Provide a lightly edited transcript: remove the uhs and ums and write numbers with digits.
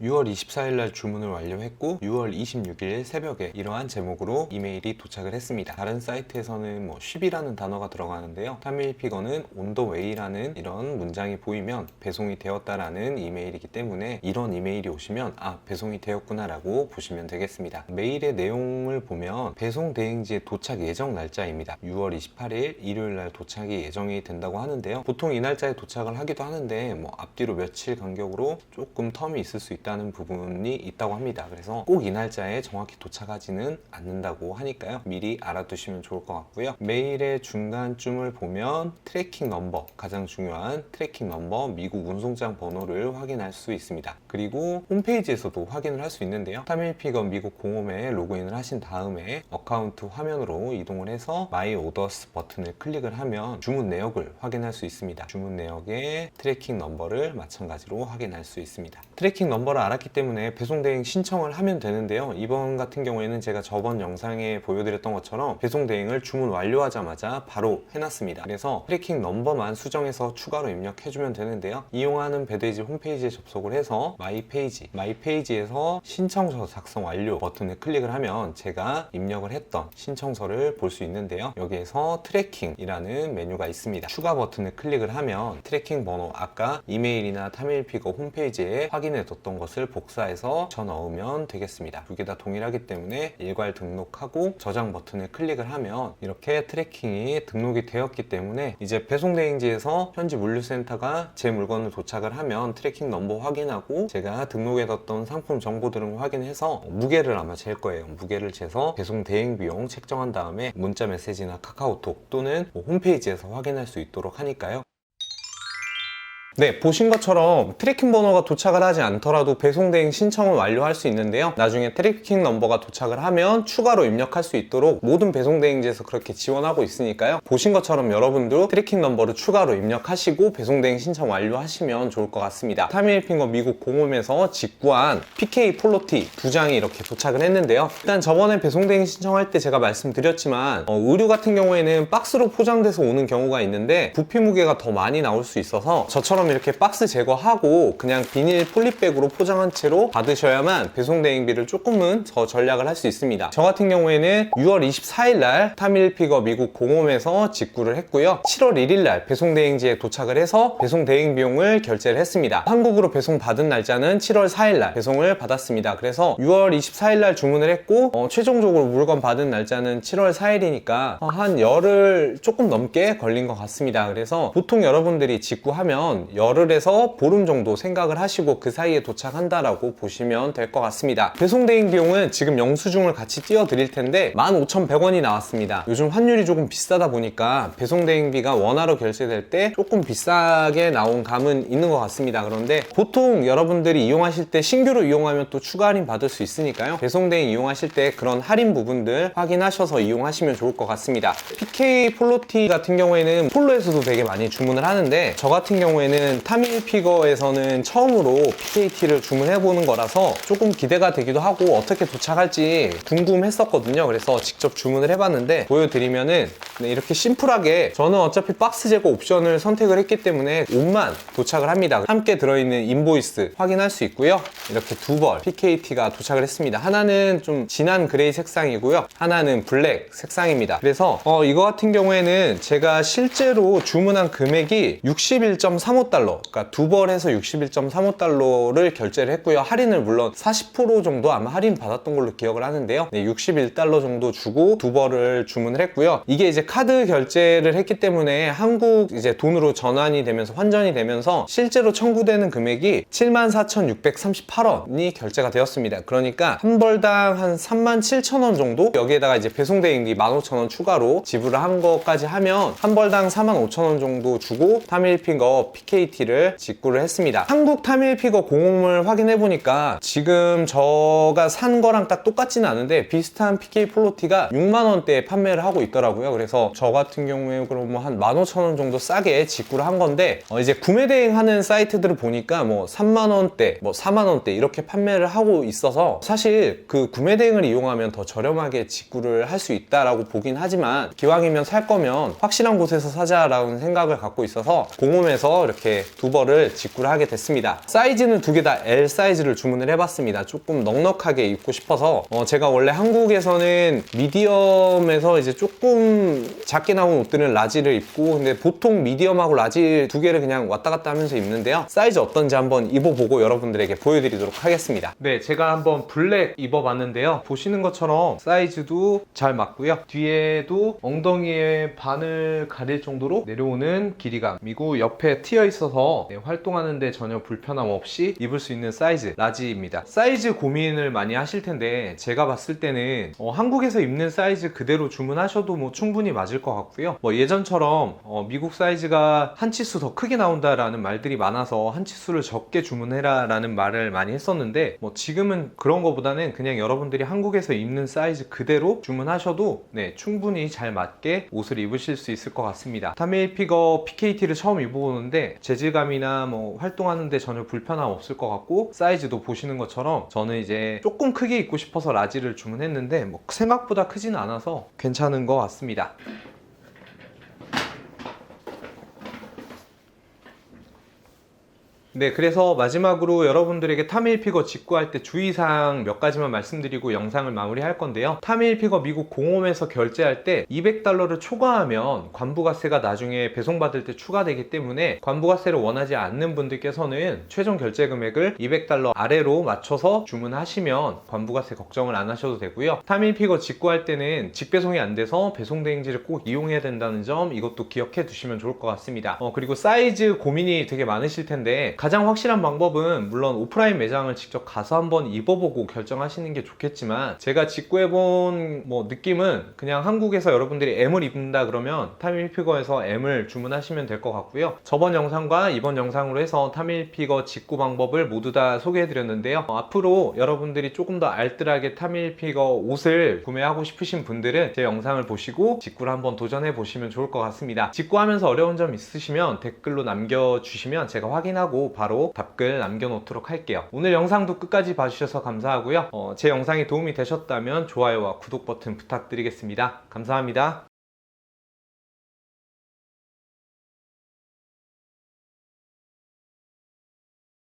6월 24일 날 주문을 완료했고 6월 26일 새벽에 이러한 제목으로 이메일이 도착을 했습니다. 다른 사이트에서는 쉽이라는 단어가 들어가는데요. 타밀피거는 on the way라는 이런 문장이 보이면 배송이 되었다라는 이메일이기 때문에 이런 이메일이 오시면 배송이 되었구나 라고 보시면 되겠습니다. 메일의 내용을 보면 배송 대행지의 도착 예정 날짜입니다. 6월 28일 일요일 날 도착이 예정이 된다고 하는데요. 보통 이 날짜에 도착을 하기도 하는데 앞뒤로 며칠 간격으로 조금 텀이 있을 수 있다는 부분이 있다고 합니다. 그래서 꼭 이 날짜에 정확히 도착하지는 않는다고 하니까요. 미리 알아두시면 좋을 것 같고요. 메일의 중간쯤을 보면 트래킹 넘버, 가장 중요한 트래킹 넘버, 미국 운송장 번호를 확인할 수 있습니다. 그리고 홈페이지에서도 확인을 할 수 있는데요. 타밀피거 미국 공홈에 로그인을 하신 다음에 어카운트 화면으로 이동을 해서 마이 오더스 버튼을 클릭을 하면 주문 내역을 확인할 수 있습니다. 주문 내역에 트래킹 넘버를 마찬가지로 확인할 수 있습니다. 트래킹 넘버를 알았기 때문에 배송 대행 신청을 하면 되는데요. 이번 같은 경우에는 제가 저번 영상에 보여드렸던 것처럼 배송 대행을 주문 완료하자마자 바로 해놨습니다. 그래서 트래킹 넘버만 수정해서 추가로 입력해주면 되는데요. 이용하는 배대지 홈페이지에 접속을 해서 마이 페이지에서 신청서 작성 완료 버튼을 클릭을 하면 제가 입력을 했던 신청서를 볼 수 있는데요. 여기에서 트래킹이라는 메뉴가 있습니다. 추가 버튼을 클릭을 하면 트래킹 번호, 아까 이메일이나 타밀피거 홈페이지에 확인해뒀던 것을 복사해서 넣으면 되겠습니다. 두 개 다 동일하기 때문에 일괄 등록하고 저장 버튼을 클릭을 하면 이렇게 트래킹이 등록이 되었기 때문에 이제 배송 대행지에서 현지 물류센터가 제 물건을 도착을 하면 트래킹 넘버 확인하고 제가 등록해뒀던 상품 정보 등을 확인해서 무게를 아마 잴 거예요. 무게를 재서 배송 대행 비용 책정한 다음에 문자 메시지나 카카오톡 또는 홈페이지에서 확인할 수 있도록 하니까요. 네, 보신 것처럼 트래킹 번호가 도착을 하지 않더라도 배송 대행 신청을 완료할 수 있는데요. 나중에 트래킹 넘버가 도착을 하면 추가로 입력할 수 있도록 모든 배송 대행지에서 그렇게 지원하고 있으니까요. 보신 것처럼 여러분도 트래킹 넘버를 추가로 입력하시고 배송 대행 신청 완료하시면 좋을 것 같습니다. 타밀피거 미국 공홈에서 직구한 PK 폴로티 2장이 이렇게 도착을 했는데요. 일단 저번에 배송 대행 신청할 때 제가 말씀드렸지만 의류 같은 경우에는 박스로 포장돼서 오는 경우가 있는데 부피 무게가 더 많이 나올 수 있어서 저처럼 이렇게 박스 제거하고 그냥 비닐 폴리백으로 포장한 채로 받으셔야만 배송 대행비를 조금은 더 절약을 할 수 있습니다. 저 같은 경우에는 6월 24일 날 타밀피거 미국 공홈에서 직구를 했고요. 7월 1일 날 배송 대행지에 도착을 해서 배송 대행 비용을 결제를 했습니다. 한국으로 배송 받은 날짜는 7월 4일 날 배송을 받았습니다. 그래서 6월 24일 날 주문을 했고 최종적으로 물건 받은 날짜는 7월 4일이니까 한 열흘 조금 넘게 걸린 것 같습니다. 그래서 보통 여러분들이 직구하면 열흘에서 보름 정도 생각을 하시고 그 사이에 도착한다라고 보시면 될 것 같습니다. 배송 대행 비용은 지금 영수증을 같이 띄워 드릴 텐데 15,100원이 나왔습니다. 요즘 환율이 조금 비싸다 보니까 배송 대행비가 원화로 결제될 때 조금 비싸게 나온 감은 있는 것 같습니다. 그런데 보통 여러분들이 이용하실 때 신규로 이용하면 또 추가 할인 받을 수 있으니까요. 배송 대행 이용하실 때 그런 할인 부분들 확인하셔서 이용하시면 좋을 것 같습니다. PK 폴로티 같은 경우에는 폴로에서도 되게 많이 주문을 하는데 저 같은 경우에는 타밀피거에서는 처음으로 PKT를 주문해보는 거라서 조금 기대가 되기도 하고 어떻게 도착할지 궁금했었거든요. 그래서 직접 주문을 해봤는데 보여드리면은 이렇게 심플하게 저는 어차피 박스 제거 옵션을 선택을 했기 때문에 옷만 도착을 합니다. 함께 들어있는 인보이스 확인할 수 있고요. 이렇게 두 벌 PKT가 도착을 했습니다. 하나는 좀 진한 그레이 색상이고요. 하나는 블랙 색상입니다. 그래서 이거 같은 경우에는 제가 실제로 주문한 금액이 61.35달러, 그러니까 두 벌에서 61.35달러를 결제를 했고요. 할인을 물론 40% 정도 아마 할인 받았던 걸로 기억을 하는데요. 61달러 정도 주고 두 벌을 주문을 했고요. 이게 이제 카드 결제를 했기 때문에 한국 이제 돈으로 전환이 되면서 환전이 되면서 실제로 청구되는 금액이 74,638원이 결제가 되었습니다. 그러니까 한 벌당 한 37,000원 정도, 여기에다가 이제 배송 대행비 15,000원 추가로 지불을 한 것까지 하면 한 벌당 45,000원 정도 주고 타밀피거 PKT를 직구를 했습니다. 한국 타밀피거 공홈을 확인해보니까 지금 저가 산 거랑 딱 똑같지는 않은데 비슷한 PK 폴로티가 6만원대에 판매를 하고 있더라고요. 그래서 저 같은 경우에 그럼 한 15,000원 정도 싸게 직구를 한 건데 이제 구매 대행하는 사이트들을 보니까 3만원대, 4만원대 이렇게 판매를 하고 있어서 사실 그 구매 대행을 이용하면 더 저렴하게 직구를 할 수 있다라고 보긴 하지만 기왕이면 살 거면 확실한 곳에서 사자라는 생각을 갖고 있어서 공홈에서 이렇게 이렇게 두 벌을 직구를 하게 됐습니다. 사이즈는 두 개 다 L 사이즈를 주문을 해봤습니다. 조금 넉넉하게 입고 싶어서 제가 원래 한국에서는 미디엄에서 이제 조금 작게 나온 옷들은 라지를 입고, 근데 보통 미디엄하고 라지 두 개를 그냥 왔다 갔다 하면서 입는데요. 사이즈 어떤지 한번 입어보고 여러분들에게 보여드리도록 하겠습니다. 네, 제가 한번 블랙 입어봤는데요. 보시는 것처럼 사이즈도 잘 맞고요. 뒤에도 엉덩이에 반을 가릴 정도로 내려오는 길이감이고, 옆에 트여 있어서 활동하는데 전혀 불편함 없이 입을 수 있는 사이즈 라지입니다. 사이즈 고민을 많이 하실 텐데 제가 봤을 때는 한국에서 입는 사이즈 그대로 주문하셔도 뭐 충분히 맞을 것 같고요. 뭐 예전처럼 미국 사이즈가 한 치수 더 크게 나온다라는 말들이 많아서 한 치수를 적게 주문해라 라는 말을 많이 했었는데, 뭐 지금은 그런 거보다는 그냥 여러분들이 한국에서 입는 사이즈 그대로 주문하셔도 충분히 잘 맞게 옷을 입으실 수 있을 것 같습니다. 타밀피거 PKT를 처음 입어보는데 재질감이나 뭐 활동하는데 전혀 불편함 없을 것 같고, 사이즈도 보시는 것처럼 저는 이제 조금 크게 입고 싶어서 라지를 주문했는데 뭐 생각보다 크진 않아서 괜찮은 것 같습니다. 네, 그래서 마지막으로 여러분들에게 타밀피거 직구할 때 주의사항 몇 가지만 말씀드리고 영상을 마무리할 건데요. 타밀피거 미국 공홈에서 결제할 때 $200를 초과하면 관부가세가 나중에 배송받을 때 추가되기 때문에 관부가세를 원하지 않는 분들께서는 최종 결제 금액을 $200 아래로 맞춰서 주문하시면 관부가세 걱정을 안 하셔도 되고요. 타밀피거 직구할 때는 직배송이 안 돼서 배송대행지를 꼭 이용해야 된다는 점, 이것도 기억해 두시면 좋을 것 같습니다. 그리고 사이즈 고민이 되게 많으실 텐데 가장 확실한 방법은 물론 오프라인 매장을 직접 가서 한번 입어보고 결정하시는 게 좋겠지만, 제가 직구해본 느낌은 그냥 한국에서 여러분들이 M을 입는다 그러면 타밀피거에서 M을 주문하시면 될 것 같고요. 저번 영상과 이번 영상으로 해서 타밀피거 직구 방법을 모두 다 소개해드렸는데요. 앞으로 여러분들이 조금 더 알뜰하게 타밀피거 옷을 구매하고 싶으신 분들은 제 영상을 보시고 직구를 한번 도전해 보시면 좋을 것 같습니다. 직구하면서 어려운 점 있으시면 댓글로 남겨주시면 제가 확인하고 바로 답글 남겨놓도록 할게요. 오늘 영상도 끝까지 봐주셔서 감사하고요. 제 영상이 도움이 되셨다면 좋아요와 구독 버튼 부탁드리겠습니다. 감사합니다.